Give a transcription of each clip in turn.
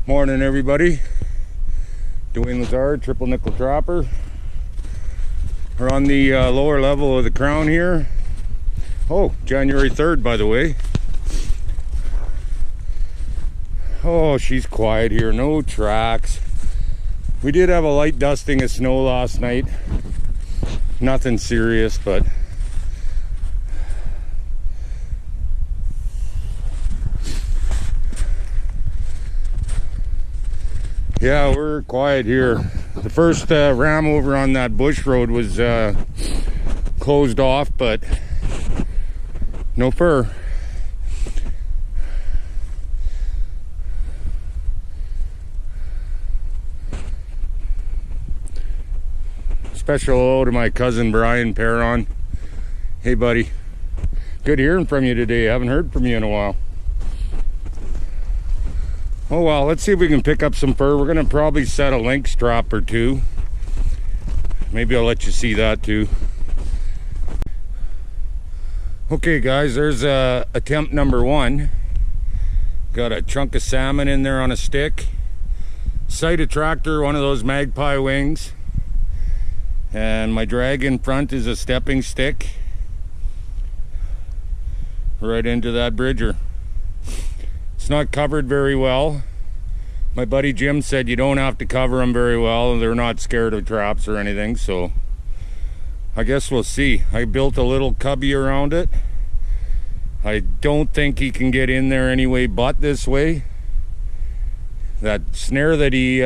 Morning, everybody. Dwayne Lazard, triple nickel trapper. We're on the lower level of the crown here. Oh, January 3rd, by the way. Oh, she's quiet here, no tracks. We did have a light dusting of snow last night. Nothing serious, but yeah, we're quiet here. The first ram over on that bush road was closed off, but no fur. Special hello to my cousin Brian Perron. Hey buddy, good hearing from you today. I haven't heard from you in a while. Oh well, let's see if we can pick up some fur. We're gonna probably set a lynx drop or two. Maybe I'll let you see that too. Okay guys, there's attempt number 1. Got a chunk of salmon in there on a stick. Sight attractor, one of those magpie wings. And my drag in front is a stepping stick. Right into that bridger. It's not covered very well. My buddy Jim said you don't have to cover them very well. They're not scared of traps or anything, so I guess we'll see. I built a little cubby around it. I don't think he can get in there anyway but this way. That snare that he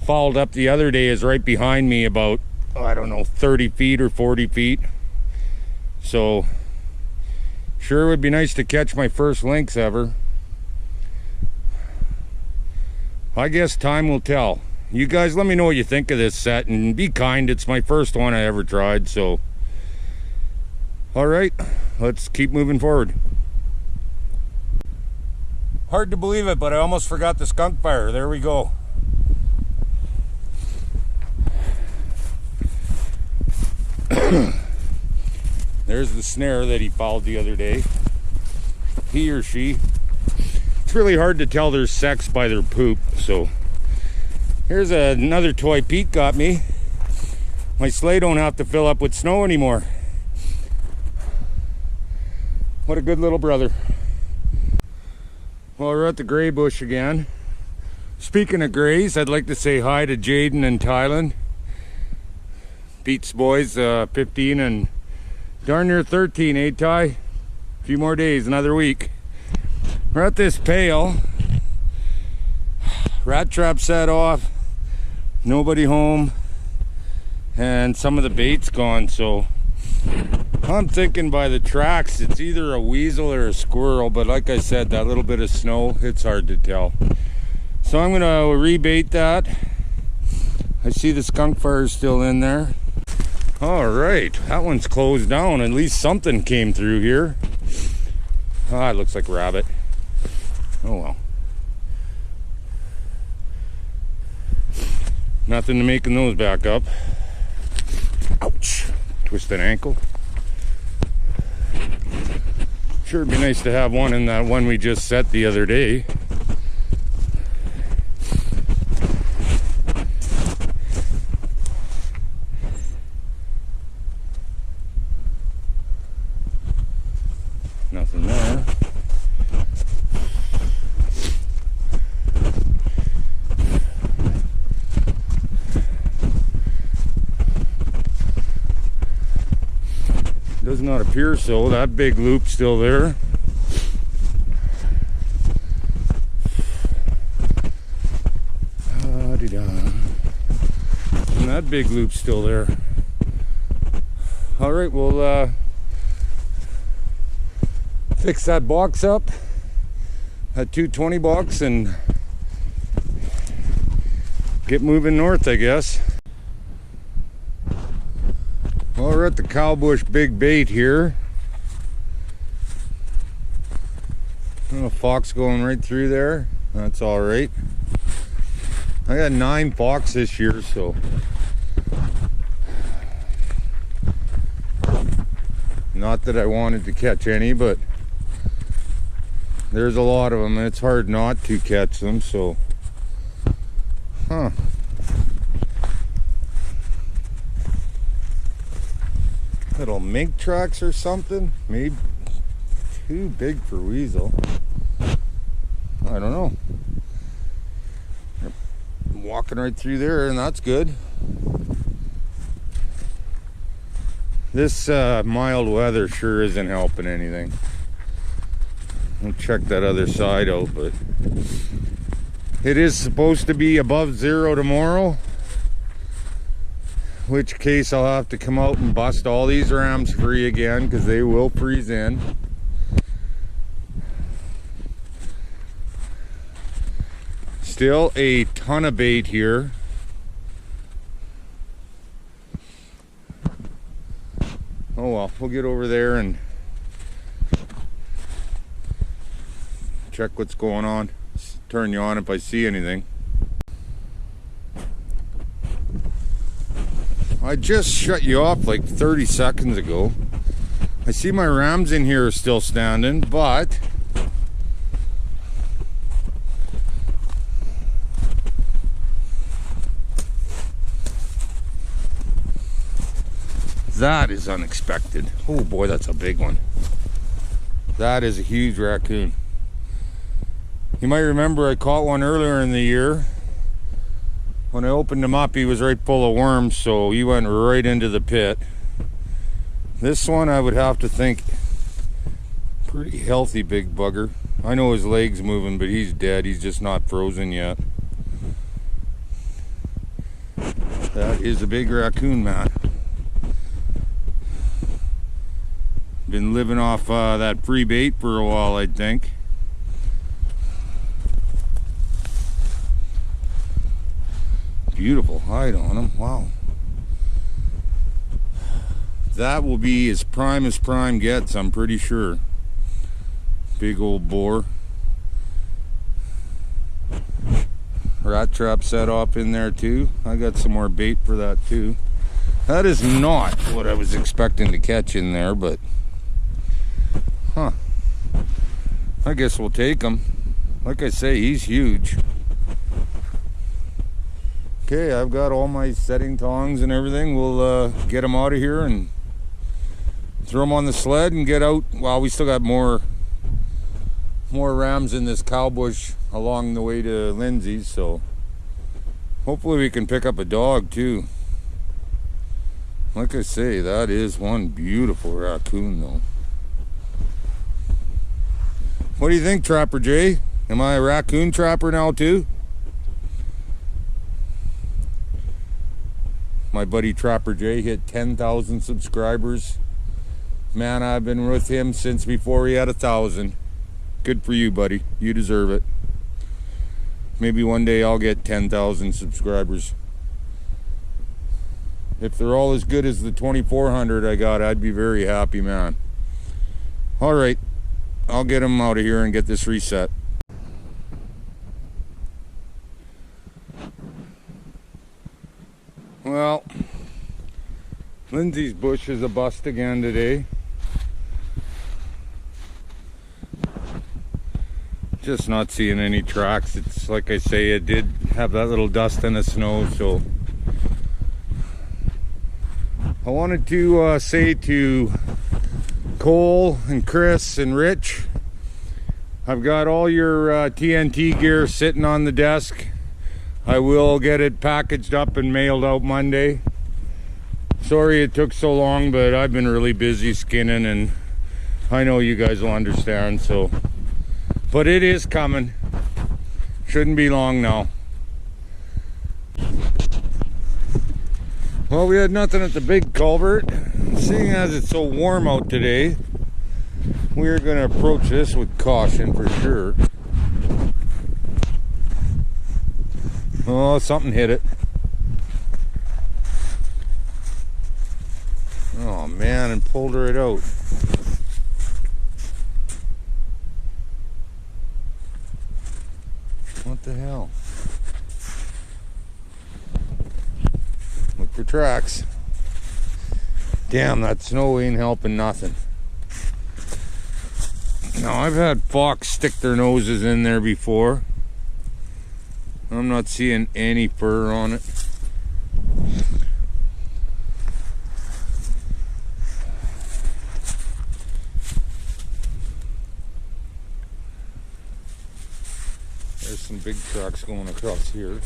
fouled up the other day is right behind me about, I don't know, 30 feet or 40 feet. So sure would be nice to catch my first lynx ever. I guess time will tell. You guys let me know what you think of this set and be kind. It's my first one I ever tried, so all right, let's keep moving forward. Hard to believe it, but I almost forgot the skunk fire. There we go. There's the snare that he fouled the other day. He or she. It's really hard to tell their sex by their poop. So here's another toy Pete got me. My sleigh don't have to fill up with snow anymore. What a good little brother. Well, we're at the gray bush again. Speaking of grays, I'd like to say hi to Jaden and Tylen. Pete's boys, 15 and darn near 13, eh Ty? A few more days, another week. We're at this pail. Rat trap set off. Nobody home. And some of the bait's gone, so I'm thinking by the tracks it's either a weasel or a squirrel, but like I said, that little bit of snow, it's hard to tell. So I'm gonna rebait that. I see the skunk fire is still in there. All right, that one's closed down. At least something came through here. Ah, it looks like rabbit. Oh well. Nothing to making those back up. Ouch, twisted ankle. Sure would be nice to have one in that one we just set the other day. Nothing there. Does not appear so. That big loop's still there. And that big loop's still there. All right, we'll fix that box up, that 220 box, and get moving north, I guess. Well, we're at the Cowbush Big Bait here. A fox going right through there. That's all right. I got 9 fox this year, so not that I wanted to catch any, but There's a lot of them, and it's hard not to catch them, so. Huh. Little mink tracks or something? Maybe too big for weasel. I don't know. I'm walking right through there, and that's good. This mild weather sure isn't helping anything. I'll check that other side out, but it is supposed to be above 0 tomorrow, which case I'll have to come out and bust all these rams free again because they will freeze in. Still a ton of bait here. Oh well, we'll get over there and check what's going on. Turn you on if I see anything. I just shut you off like 30 seconds ago. I see my rams in here are still standing, but that is unexpected. Oh boy, that's a big one. That is a huge raccoon. You might remember I caught one earlier in the year. When I opened him up, he was right full of worms, so he went right into the pit. This one, I would have to think, pretty healthy big bugger. I know his leg's moving, but he's dead. He's just not frozen yet. That is a big raccoon, man. Been living off that free bait for a while, I think. Beautiful hide on him. Wow. That will be as prime gets, I'm pretty sure. Big old boar. Rat trap set off in there too. I got some more bait for that too. That is not what I was expecting to catch in there, but huh. I guess we'll take him. Like I say, he's huge. Okay, I've got all my setting tongs and everything. We'll get them out of here and throw them on the sled and get out. Well, we still got more rams in this cow bush along the way to Lindsay's, so hopefully we can pick up a dog too. Like I say, that is one beautiful raccoon though. What do you think, Trapper Jay? Am I a raccoon trapper now too? My buddy Trapper Jay hit 10,000 subscribers. Man, I've been with him since before he had 1,000. Good for you, buddy. You deserve it. Maybe one day I'll get 10,000 subscribers. If they're all as good as the 2,400 I got, I'd be very happy, man. All right, I'll get him out of here and get this reset. Well, Lindsay's bush is a bust again today. Just not seeing any tracks. It's like I say, it did have that little dust and the snow, so I wanted to say to Cole and Chris and Rich, I've got all your TNT gear sitting on the desk. I will get it packaged up and mailed out Monday. Sorry it took so long, but I've been really busy skinning, and I know you guys will understand, so. But it is coming. Shouldn't be long now. Well, we had nothing at the big culvert. Seeing as it's so warm out today, we're gonna approach this with caution for sure. Oh, something hit it. Oh man, and pulled right out. What the hell? Look for tracks. Damn, that snow ain't helping nothing. Now, I've had fox stick their noses in there before. I'm not seeing any fur on it. There's some big tracks going across here.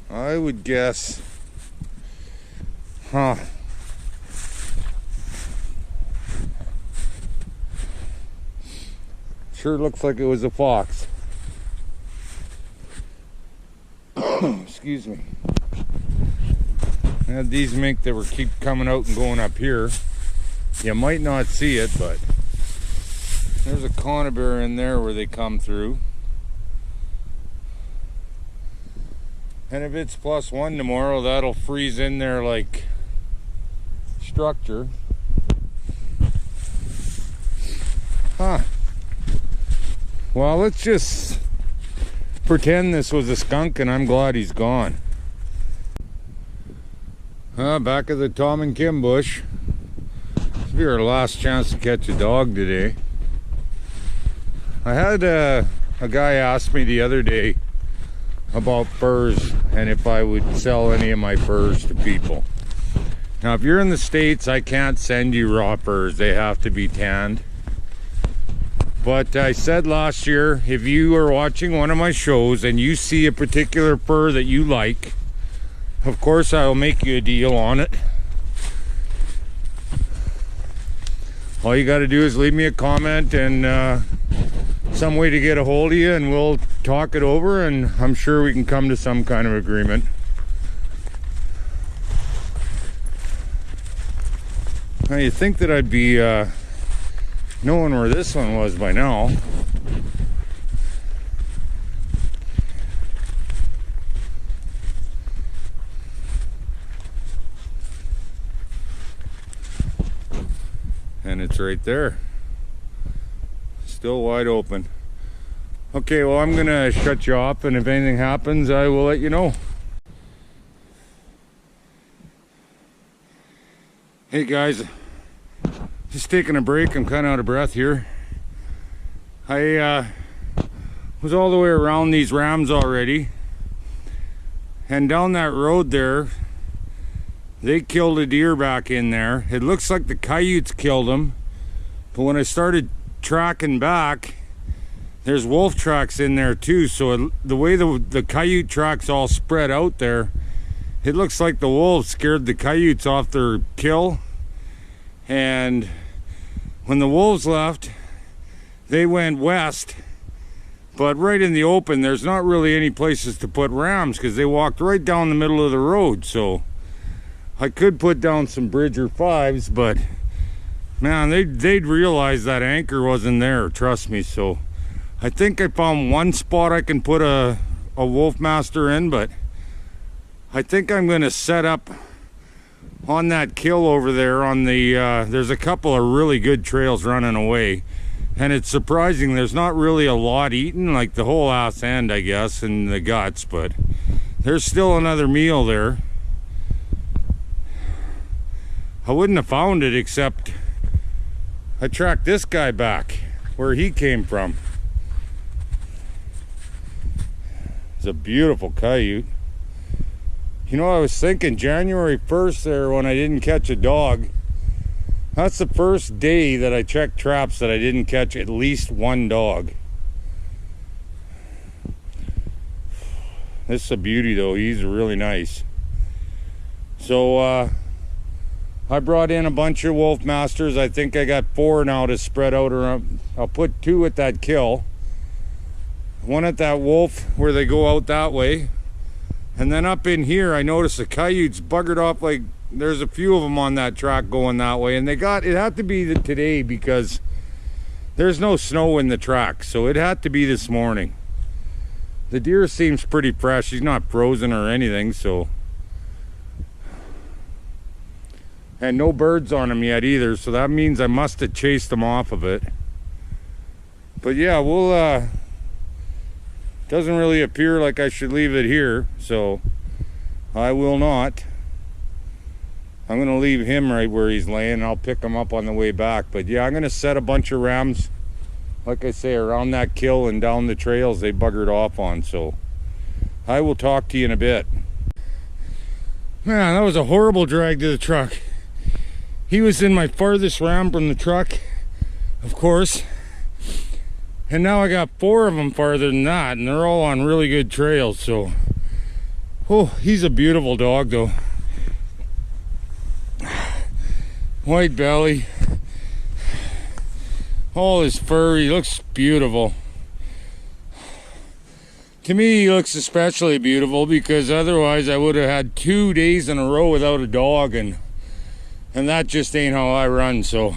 I would guess, sure looks like it was a fox. Excuse me. I had these mink that were keep coming out and going up here. You might not see it, but there's a conibear in there where they come through. And if it's +1 tomorrow, that'll freeze in there like structure. Well, let's just pretend this was a skunk and I'm glad he's gone. Back at the Tom and Kim bush. This will be our last chance to catch a dog today. I had a guy ask me the other day about furs and if I would sell any of my furs to people. Now, if you're in the States, I can't send you raw furs. They have to be tanned. But I said last year, if you are watching one of my shows and you see a particular fur that you like, of course I'll make you a deal on it. All you got to do is leave me a comment and some way to get a hold of you, and we'll talk it over, and I'm sure we can come to some kind of agreement. Now, you'd think that I'd be knowing where this one was by now. And it's right there. Still wide open. Okay, well, I'm gonna shut you off, and if anything happens, I will let you know. Hey guys, just taking a break. I'm kind of out of breath here. I was all the way around these rams already, and down that road there, they killed a deer back in there. It looks like the coyotes killed him, but when I started tracking back, there's wolf tracks in there too. So the way the coyote tracks all spread out there, it looks like the wolves scared the coyotes off their kill, and when the wolves left, they went west. But right in the open, there's not really any places to put rams because they walked right down the middle of the road. So I could put down some Bridger 5s, but man, they'd realize that anchor wasn't there, trust me. So I think I found one spot I can put a wolf master in, but I think I'm gonna set up on that kill over there on the there's a couple of really good trails running away, and it's surprising there's not really a lot eaten, like the whole ass end, I guess, and the guts, but there's still another meal there. I wouldn't have found it except I tracked this guy back where he came from. It's a beautiful coyote. You know, I was thinking January 1st there, when I didn't catch a dog, that's the first day that I checked traps that I didn't catch at least one dog. This is a beauty though. He's really nice. So I brought in a bunch of wolf masters. I think I got 4 now to spread out around. I'll put 2 at that kill, one at that wolf where they go out that way, and then up in here I noticed the coyotes buggered off. Like there's a few of them on that track going that way, and they got, it had to be today because there's no snow in the track, so it had to be this morning. The deer seems pretty fresh. He's not frozen or anything, so. And no birds on him yet either, so that means I must have chased them off of it. But yeah, we'll doesn't really appear like I should leave it here, so I will not. I'm gonna leave him right where he's laying, and I'll pick him up on the way back. But yeah, I'm gonna set a bunch of rams, like I say, around that kill and down the trails they buggered off on. So I will talk to you in a bit. Man, that was a horrible drag to the truck. He was in my farthest ram from the truck, of course. And now I got 4 of them farther than that, and they're all on really good trails. So, oh, he's a beautiful dog though. White belly, all his fur, he looks beautiful. To me, he looks especially beautiful because otherwise I would have had 2 days in a row without a dog, and that just ain't how I run. So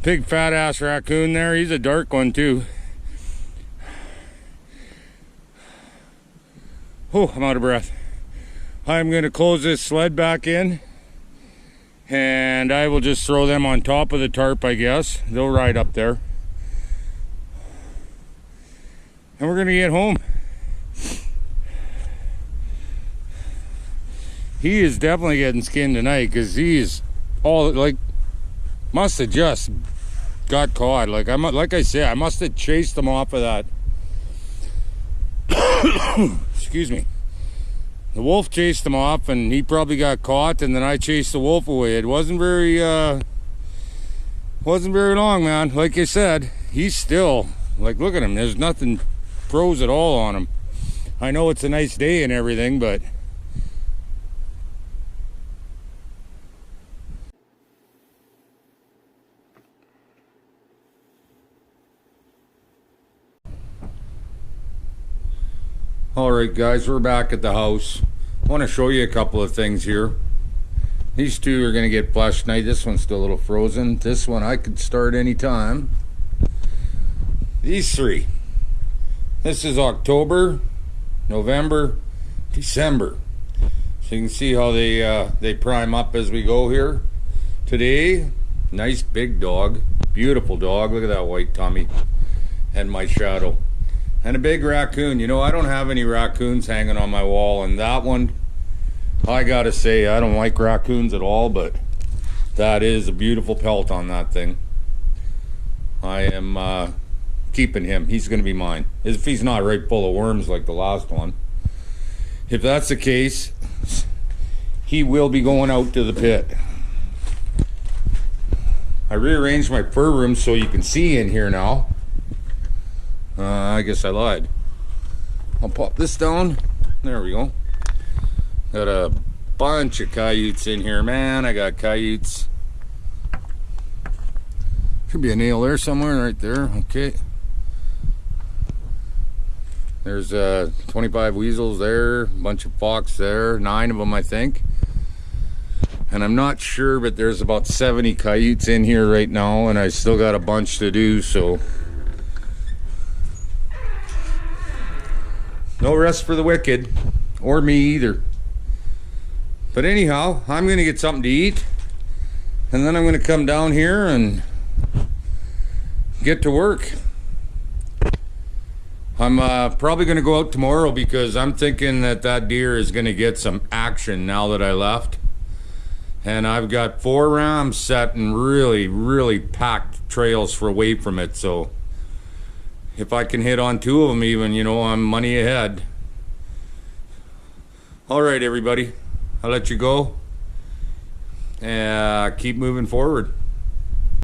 big fat ass raccoon there. He's a dark one too. Oh, I'm out of breath. I'm going to close this sled back in, and I will just throw them on top of the tarp, I guess. They'll ride up there. And we're going to get home. He is definitely getting skinned tonight because he's all like, must have just got caught. Like I said, I must have chased him off of that. Excuse me. The wolf chased him off, and he probably got caught, and then I chased the wolf away. It wasn't very long, man. Like I said, he's still, like, look at him. There's nothing froze at all on him. I know it's a nice day and everything, but alright guys, we're back at the house. I want to show you a couple of things here. These 2 are going to get flushed tonight. This one's still a little frozen. This one I could start anytime. These 3. This is October, November, December. So you can see how they prime up as we go here. Today, nice big dog. Beautiful dog. Look at that white tummy. And my shadow. And a big raccoon. You know, I don't have any raccoons hanging on my wall, and that one, I gotta say, I don't like raccoons at all, but that is a beautiful pelt on that thing. I am keeping him. He's gonna be mine. If he's not right full of worms like the last one. If that's the case, he will be going out to the pit. I rearranged my fur room so you can see in here now. I guess I lied. I'll pop this down. There we go. Got a bunch of coyotes in here, man. I got coyotes. Should be a nail there somewhere, right there. Okay. There's 25 weasels there, a bunch of fox there, 9 of them I think. And I'm not sure, but there's about 70 coyotes in here right now, and I still got a bunch to do, so no rest for the wicked, or me either. But anyhow, I'm gonna get something to eat, and then I'm gonna come down here and get to work. I'm probably gonna go out tomorrow because I'm thinking that deer is gonna get some action now that I left. And I've got 4 rams set in really packed trails for away from it, so if I can hit on 2 of them even, you know, I'm money ahead. All right, everybody, I'll let you go and keep moving forward.